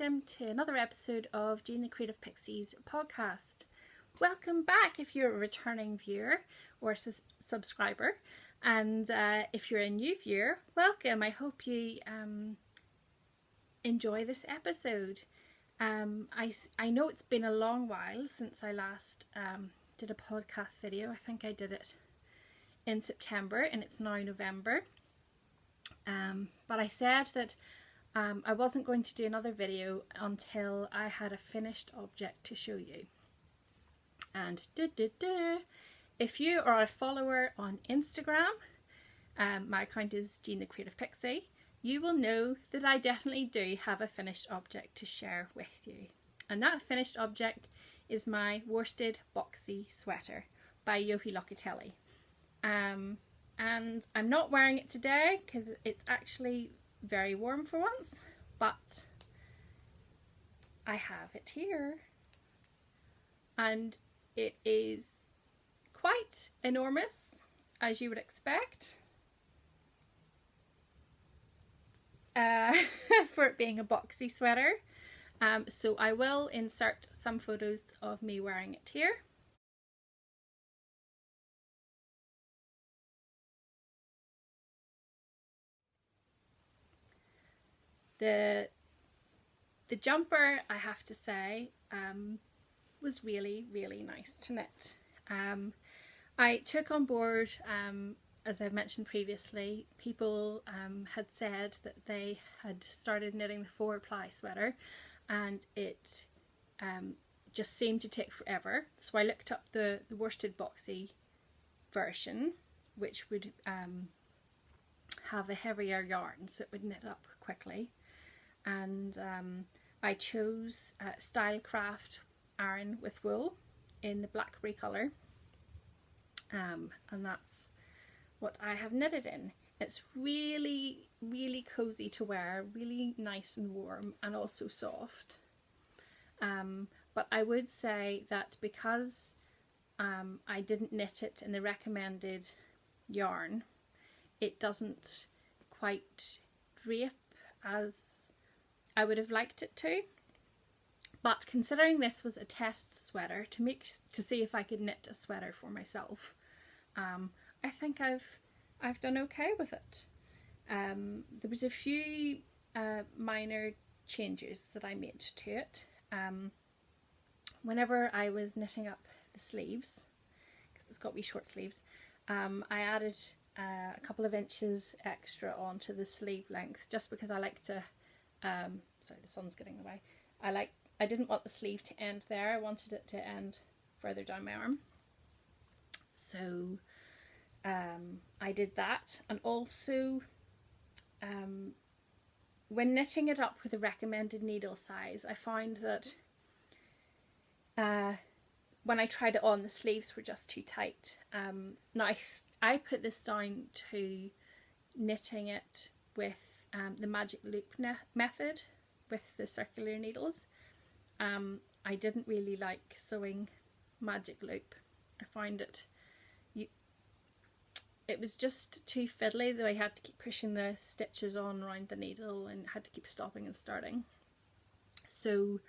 welcome to another episode of Jean the Creative Pixies podcast. Welcome back if you're a returning viewer or subscriber, and if you're a new viewer, welcome. I hope you enjoy this episode. I know it's been a long while since I last did a podcast video. I think I did it in September and it's now November. But I said that I wasn't going to do another video until I had a finished object to show you. And if you are a follower on Instagram, my account is Jean the Creative Pixie, you will know that I definitely do have a finished object to share with you. And that finished object is my worsted boxy sweater by Yohi Locatelli. And I'm not wearing it today because it's actually very warm for once, but I have it here. And it is quite enormous, as you would expect, for it being a boxy sweater. So I will insert some photos of me wearing it here. The jumper, I have to say, was really nice to knit. I took on board, as I've mentioned previously, people had said that they had started knitting the 4-ply sweater and it just seemed to take forever. So I looked up the worsted boxy version, which would have a heavier yarn so it would knit up quickly. And I chose Stylecraft Aran with wool in the blackberry colour, and that's what I have knitted in. It's really cozy to wear, really nice and warm and also soft. But I would say that because I didn't knit it in the recommended yarn, it doesn't quite drape as I would have liked it to. But considering this was a test sweater to see if I could knit a sweater for myself, I think I've done okay with it. There was a few minor changes that I made to it. Whenever I was knitting up the sleeves, because it's got wee short sleeves, I added a couple of inches extra onto the sleeve length, just because I like to, sorry, the sun's getting in the way. I didn't want the sleeve to end there, I wanted it to end further down my arm. So I did that, and also when knitting it up with a recommended needle size, I find that when I tried it on, the sleeves were just too tight. Now I put this down to knitting it with the magic loop method with the circular needles. I didn't really like sewing magic loop. I find it was just too fiddly, though I had to keep pushing the stitches on around the needle and had to keep stopping and starting. So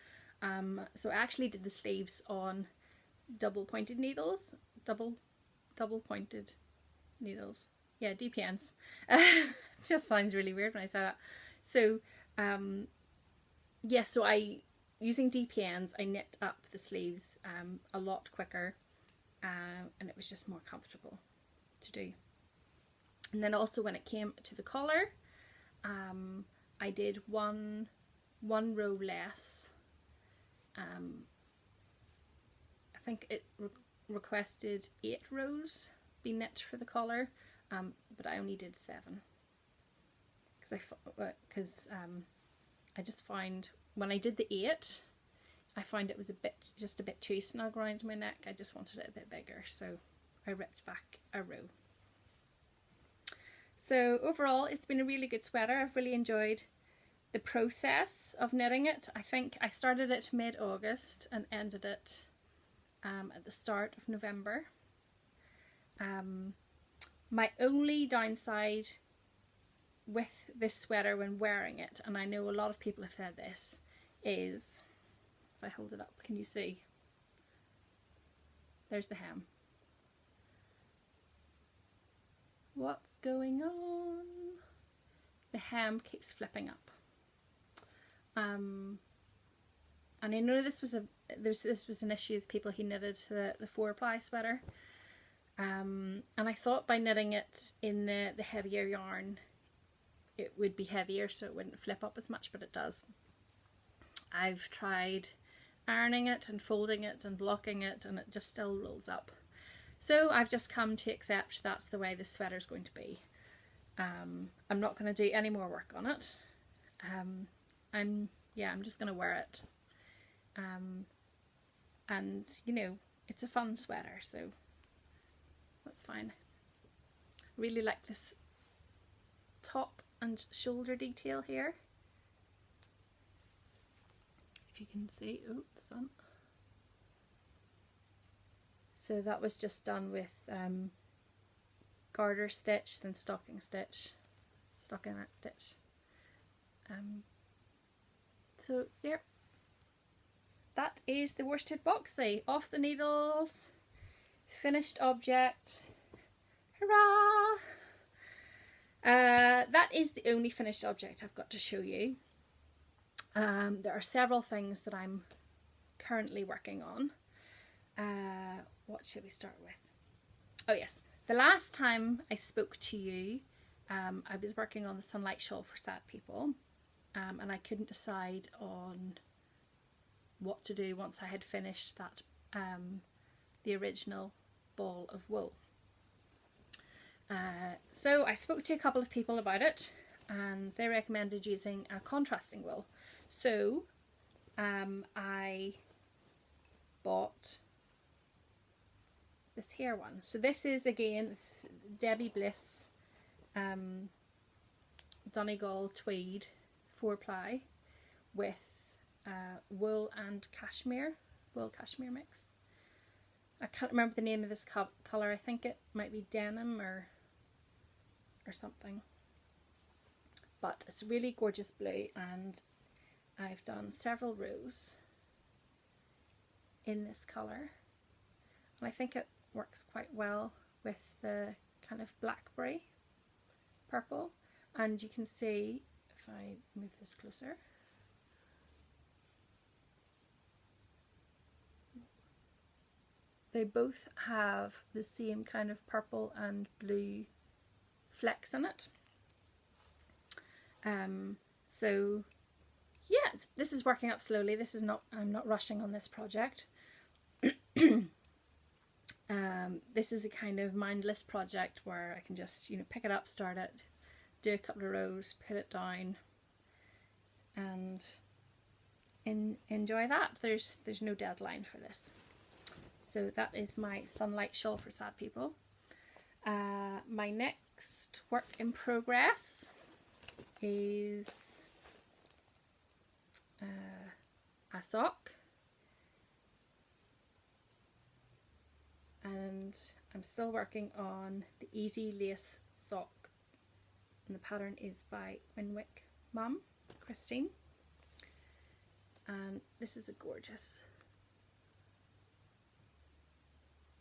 I actually did the sleeves on double pointed needles, double pointed needles. Yeah, DPNs. Just sounds really weird when I say that. So yeah, so using DPNs, I knit up the sleeves a lot quicker, and it was just more comfortable to do. And then also when it came to the collar, I did one row less. I think it requested 8 rows be knit for the collar, but I only did 7 because I just find when I did the 8, I found it was just a bit too snug around my neck. I just wanted it a bit bigger, so I ripped back a row. So overall, it's been a really good sweater. I've really enjoyed the process of knitting it. I think I started it mid-August and ended it at the start of November. My only downside with this sweater when wearing it, and I know a lot of people have said this, is, if I hold it up, can you see? There's the hem. What's going on? The hem keeps flipping up. And I know this was an issue with people who knitted the 4-ply sweater. And I thought by knitting it in the heavier yarn, it would be heavier so it wouldn't flip up as much, but it does. I've tried ironing it and folding it and blocking it, and it just still rolls up. So I've just come to accept that's the way this sweater's going to be. I'm not going to do any more work on it. I'm just going to wear it. And you know, it's a fun sweater, so that's fine. I really like this top and shoulder detail here. If you can see, oh, the sun. So that was just done with garter stitch, then stockinette stitch. So there, that is the worsted boxy. Off the needles, finished object. Hurrah! That is the only finished object I've got to show you. There are several things that I'm currently working on. What should we start with? Oh yes, the last time I spoke to you, I was working on the Sunlight Shawl for Sad People, and I couldn't decide on what to do once I had finished that, the original ball of wool. So I spoke to a couple of people about it, and they recommended using a contrasting wool. So I bought this here one. So this is again this Debbie Bliss Donegal tweed 4-ply with wool cashmere mix. I can't remember the name of this colour. I think it might be denim or something. But it's a really gorgeous blue, and I've done several rows in this colour. And I think it works quite well with the kind of blackberry purple. And you can see, if I move this closer, they both have the same kind of purple and blue flecks in it. So yeah, this is working up slowly. This is not, I'm not rushing on this project. This is a kind of mindless project where I can just, you know, pick it up, start it, do a couple of rows, put it down, and enjoy that. There's no deadline for this. So that is my Sunlight Shawl for Sad People. My next work in progress is a sock, and I'm still working on the Easy Lace sock, and the pattern is by Winwick Mum, Christine, and this is a gorgeous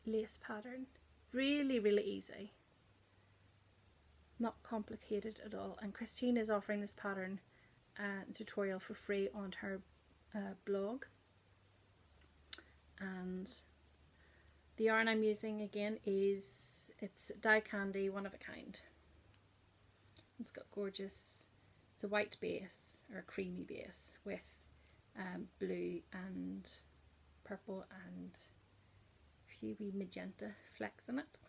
lace pattern. Really, really easy, not complicated at all, and Christine is offering this pattern tutorial for free on her blog. And the yarn I'm using again it's Dye Candy One of a Kind. It's got gorgeous, it's a white base or a creamy base with blue and purple and a few wee magenta flecks in it.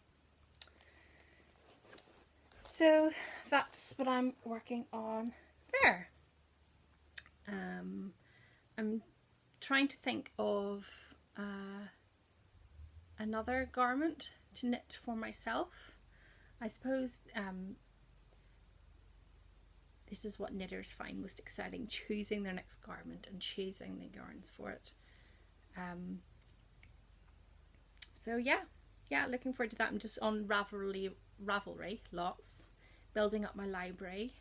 So that's what I'm working on there. I'm trying to think of another garment to knit for myself. I suppose this is what knitters find most exciting, choosing their next garment and choosing the yarns for it. So yeah, looking forward to that. I'm just on Ravelry lots, building up my library.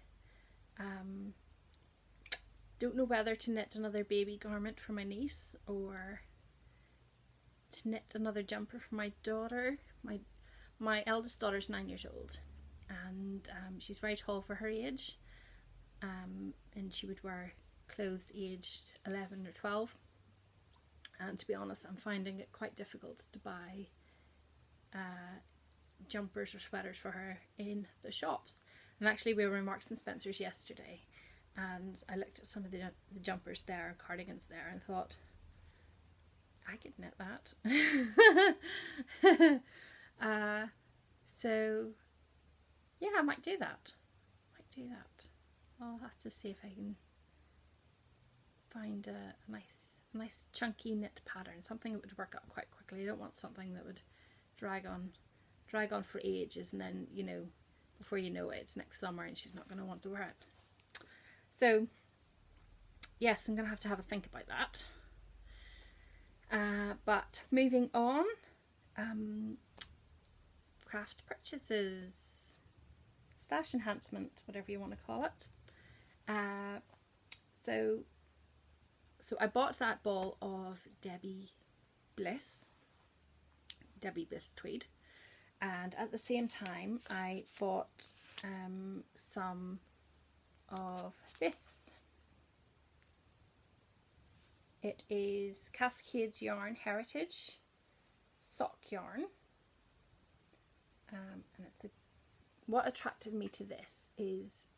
don't know whether to knit another baby garment for my niece or to knit another jumper for my daughter. My eldest daughter's 9 years old, and she's very tall for her age, and she would wear clothes aged 11 or 12. And to be honest, I'm finding it quite difficult to buy jumpers or sweaters for her in the shops. And actually we were in Marks and Spencer's yesterday, and I looked at some of the jumpers there and cardigans there and thought, I could knit that. So yeah, I might do that. I'll have to see if I can find a nice chunky knit pattern, something that would work up quite quickly. I don't want something that would drag on for ages, and then, you know, before you know it, it's next summer and she's not going to want to wear it. So yes, I'm going to have a think about that. But moving on, craft purchases, stash enhancement, whatever you want to call it. So I bought that ball of Debbie Bliss tweed, and at the same time I bought some of this. It is Cascades Yarn Heritage sock yarn, and what attracted me to this is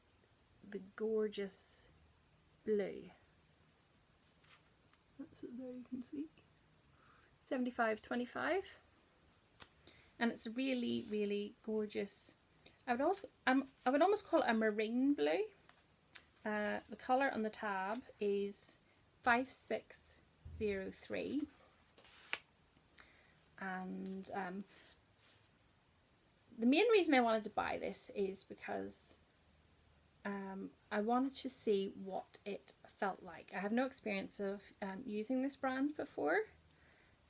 the gorgeous blue. That's it there, you can see. 75/25, and it's really, really gorgeous. I would almost call it a marine blue. The colour on the tab is 5603, and the main reason I wanted to buy this is because I wanted to see what it felt like. I have no experience of using this brand before,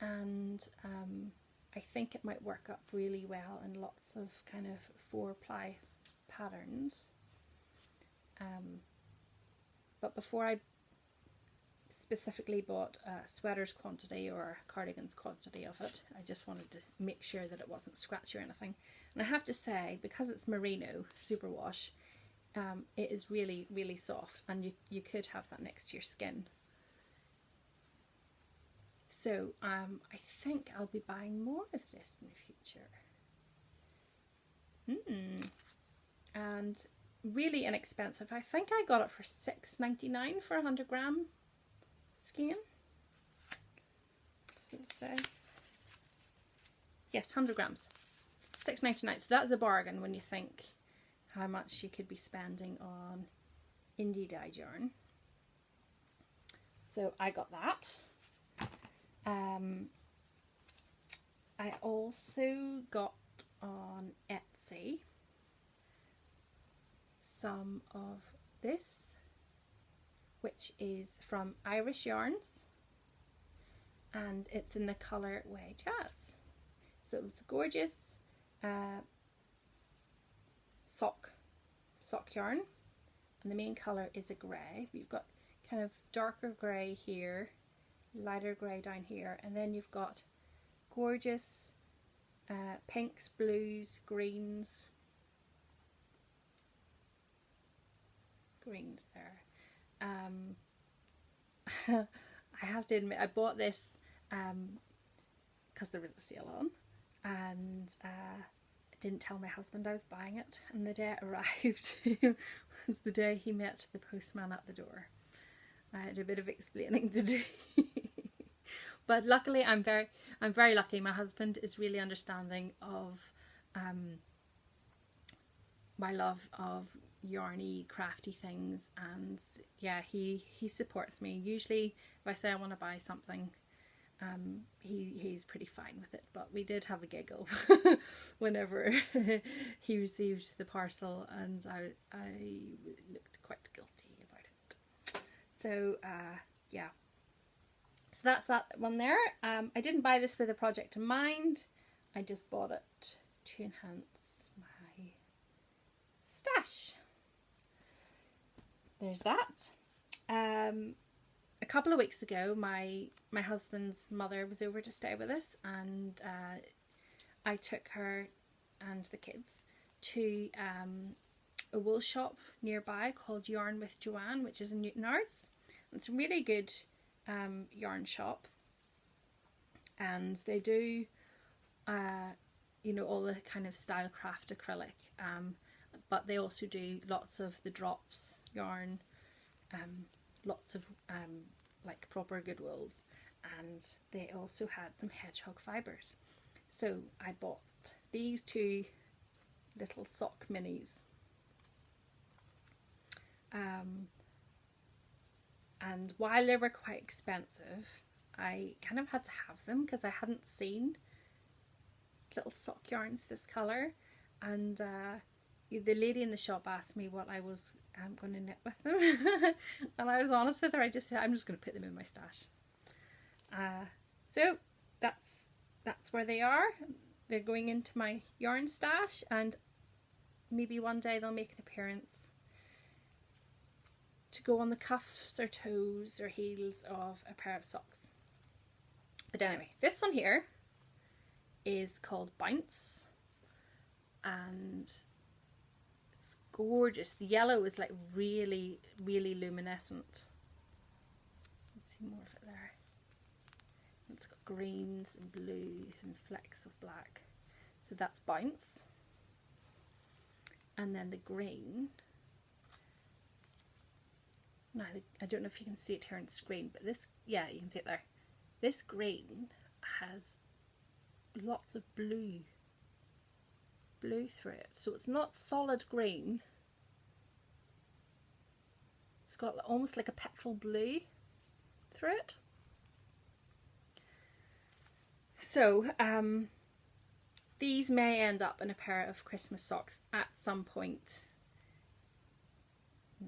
and I think it might work up really well in lots of kind of 4-ply patterns. But before I specifically bought a sweaters quantity or a cardigans quantity of it, I just wanted to make sure that it wasn't scratchy or anything. And I have to say, because it's merino superwash, it is really, really soft, and you could have that next to your skin. So I think I'll be buying more of this in the future. And really inexpensive. I think I got it for $6.99 for a 100-gram skein. Does it say? Yes, 100 grams. $6.99. So that's a bargain when you think how much you could be spending on indie dyed yarn. So I got that. I also got on Etsy some of this, which is from Irish Yarns, and it's in the colour Way Jazz. So it's a gorgeous sock yarn, and the main colour is a grey. You've got kind of darker grey here, lighter grey down here, and then you've got gorgeous pinks, blues, greens there. I have to admit, I bought this because there was a sale on, and I didn't tell my husband I was buying it, and the day it arrived was the day he met the postman at the door. I had a bit of explaining to do. But luckily I'm very lucky. My husband is really understanding of my love of yarny, crafty things, and yeah, he supports me. Usually if I say I want to buy something, he's pretty fine with it, but we did have a giggle whenever he received the parcel, and I looked quite guilty about it. So yeah, so that's that one there. I didn't buy this with a project in mind. I just bought it to enhance my stash. There's that. A couple of weeks ago, my husband's mother was over to stay with us, and I took her and the kids to a wool shop nearby called Yarn with Joanne, which is in Newtonards. It's a really good yarn shop, and they do you know, all the kind of Stylecraft acrylic, but they also do lots of the drops yarn, lots of like proper good wools, and they also had some hedgehog fibres. So I bought these two little sock minis, and while they were quite expensive, I kind of had to have them because I hadn't seen little sock yarns this colour, and the lady in the shop asked me what I was going to knit with them and I was honest with her. I just said I'm just going to put them in my stash. So that's where they are. They're going into my yarn stash, and maybe one day they'll make an appearance to go on the cuffs or toes or heels of a pair of socks. But anyway, this one here is called Bounce, and it's gorgeous. The yellow is like really, really luminescent. Let's see more of it there. It's got greens and blues and flecks of black. So that's Bounce. And then the green. Now, I don't know if you can see it here on the screen, but this, yeah, you can see it there. This green has lots of blue through it, so it's not solid green. It's got almost like a petrol blue through it. So these may end up in a pair of Christmas socks at some point.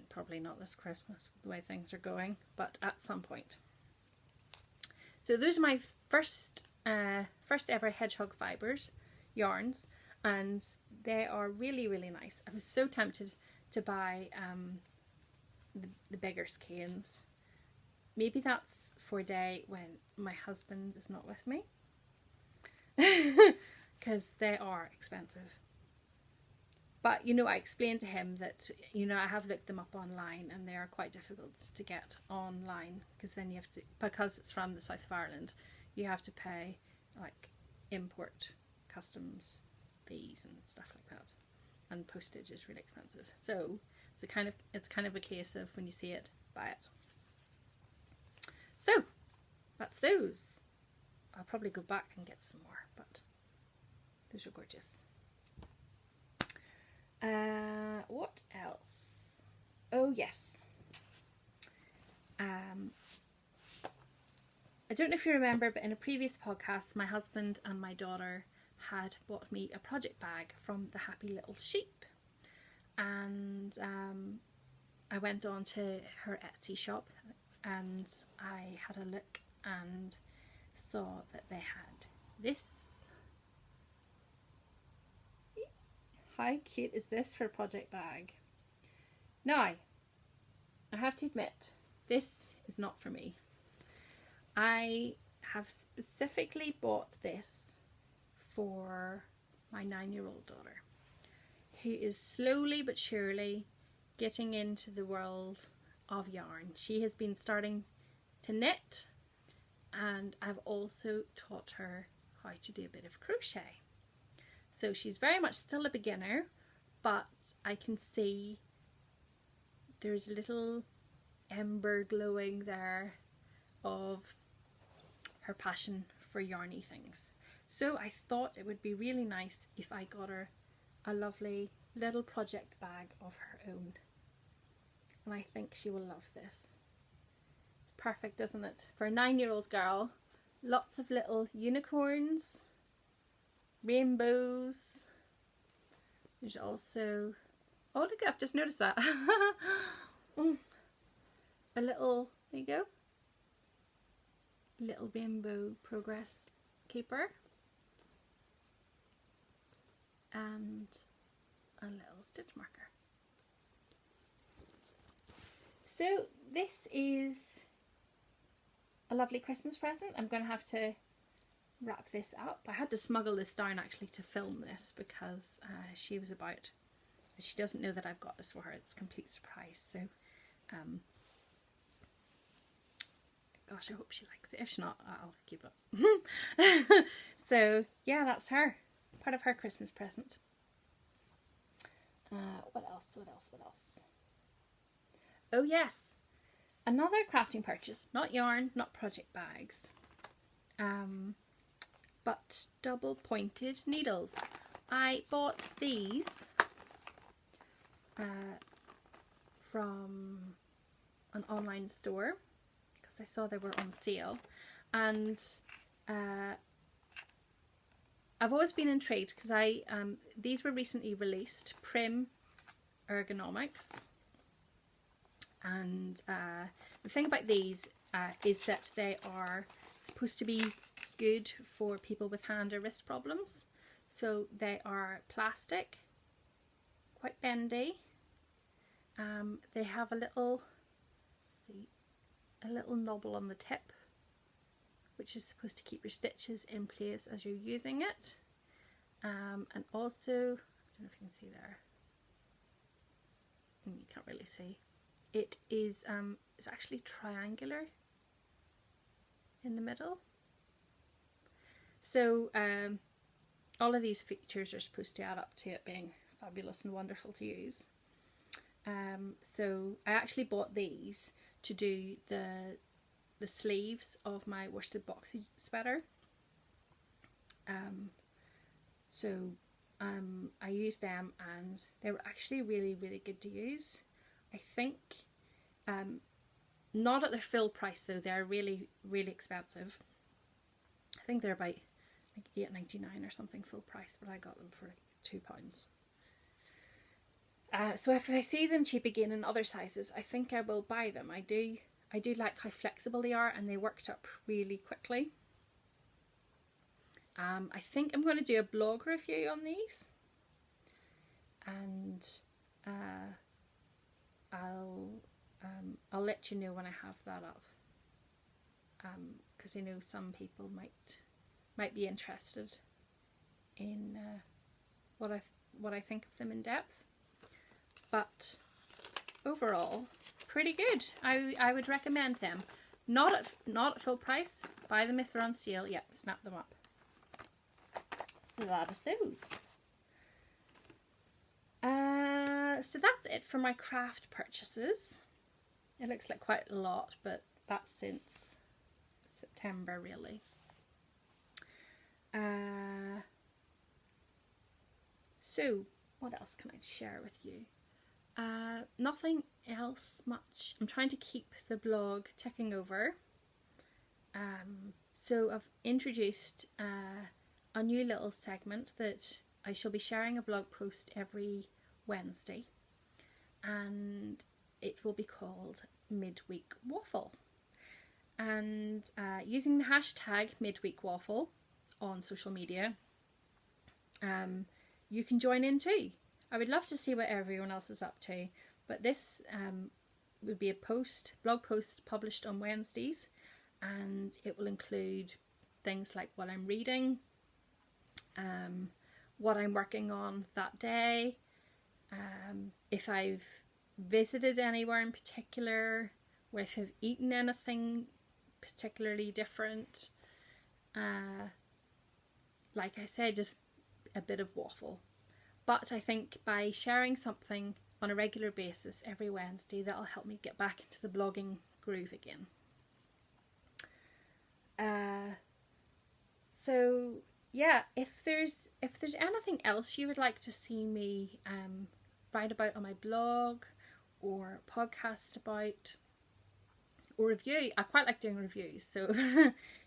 Probably not this Christmas, the way things are going, but at some point. So those are my first ever hedgehog fibres yarns, and they are really, really nice. I was so tempted to buy the bigger skeins. Maybe that's for a day when my husband is not with me, because they are expensive. But, you know, I explained to him that, you know, I have looked them up online and they are quite difficult to get online, because then you have to, because it's from the south of Ireland, you have to pay like import customs fees and stuff like that, and postage is really expensive. So it's kind of a case of when you see it, buy it. So that's those. I'll probably go back and get some more, but those are gorgeous. What else? Oh yes. I don't know if you remember, but in a previous podcast, my husband and my daughter had bought me a project bag from the Happy Little Sheep, and I went on to her Etsy shop and I had a look and saw that they had this. How cute is this for a project bag? Now, I have to admit, this is not for me. I have specifically bought this for my 9-year-old daughter, who is slowly but surely getting into the world of yarn. She has been starting to knit, and I've also taught her how to do a bit of crochet. So she's very much still a beginner, but I can see there's a little ember glowing there of her passion for yarny things. So I thought it would be really nice if I got her a lovely little project bag of her own. And I think she will love this. It's perfect, isn't it? For a 9-year-old girl, lots of little unicorns, rainbows. There's also, oh look, I've just noticed that. A little, there you go, little rainbow progress keeper, and a little stitch marker. So this is a lovely Christmas present. I'm going to have to wrap this up. I had to smuggle this down actually to film this because she was about, she doesn't know that I've got this for her. It's a complete surprise. So gosh, I hope she likes it. If not, I'll keep it. So yeah, that's her, part of her Christmas present. What else? Oh yes, another crafting purchase, not yarn, not project bags, but double pointed needles. I bought these from an online store because I saw they were on sale, and I've always been intrigued because these were recently released, Prim Ergonomics, and the thing about these is that they are supposed to be good for people with hand or wrist problems. So they are plastic, quite bendy. They have a little knobble on the tip, which is supposed to keep your stitches in place as you're using it. And also, I don't know if you can see there. You can't really see. It is it's actually triangular in the middle. So all of these features are supposed to add up to it being fabulous and wonderful to use. So I actually bought these to do the sleeves of my worsted boxy sweater. I used them and they were actually really, really good to use. I think not at their full price though, they're really, really expensive. I think they're about like £8.99 or something full price, but I got them for like £2. So if I see them cheap again in other sizes, I think I will buy them. I do like how flexible they are and they worked up really quickly. I think I'm going to do a blog review on these, and I'll let you know when I have that up, because I know some people might be interested in what I think of them in depth. But overall, pretty good. I would recommend them. Not at full price. Buy them if they're on sale. Yeah, snap them up. So that is those. So that's it for my craft purchases. It looks like quite a lot, but that's since September really. So what else can I share with you? Nothing else much. I'm trying to keep the blog ticking over. So I've introduced a new little segment that I shall be sharing a blog post every Wednesday, and it will be called Midweek Waffle, and using the hashtag Midweek Waffle on social media, you can join in too. I would love to see what everyone else is up to, but this would be a blog post published on Wednesdays, and it will include things like what I'm reading, what I'm working on that day, if I've visited anywhere in particular, or if I've eaten anything particularly different. Like I said, just a bit of waffle. But I think by sharing something on a regular basis every Wednesday, that'll help me get back into the blogging groove again. So yeah, if there's anything else you would like to see me write about on my blog or podcast about or review, I quite like doing reviews. So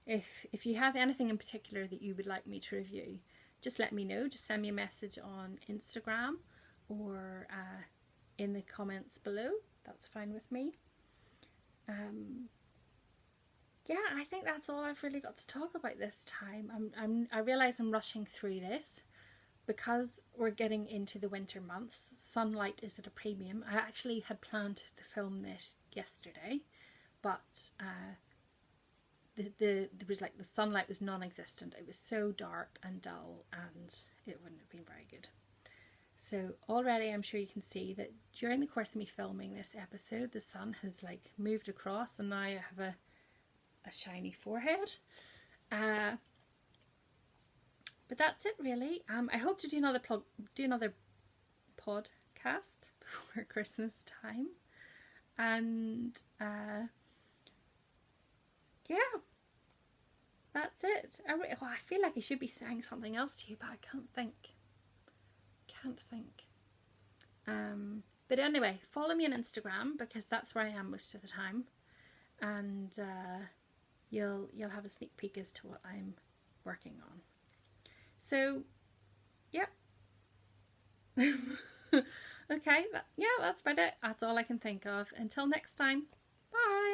if you have anything in particular that you would like me to review, just let me know. Just send me a message on Instagram or in the comments below. That's fine with me. Yeah, I think that's all I've really got to talk about this time. I realise I'm rushing through this, because we're getting into the winter months, sunlight is at a premium. I actually had planned to film this yesterday, but there was like, the sunlight was non-existent. It was so dark and dull, and it wouldn't have been very good. So already I'm sure you can see that during the course of me filming this episode, the sun has like moved across, and now I have a shiny forehead. But that's it really. I hope to do another podcast before Christmas time, and yeah, that's it. I feel like I should be saying something else to you, but I can't think. But anyway, follow me on Instagram, because that's where I am most of the time, and you'll have a sneak peek as to what I'm working on. So, yep. Okay, that's about it. That's all I can think of. Until next time, bye.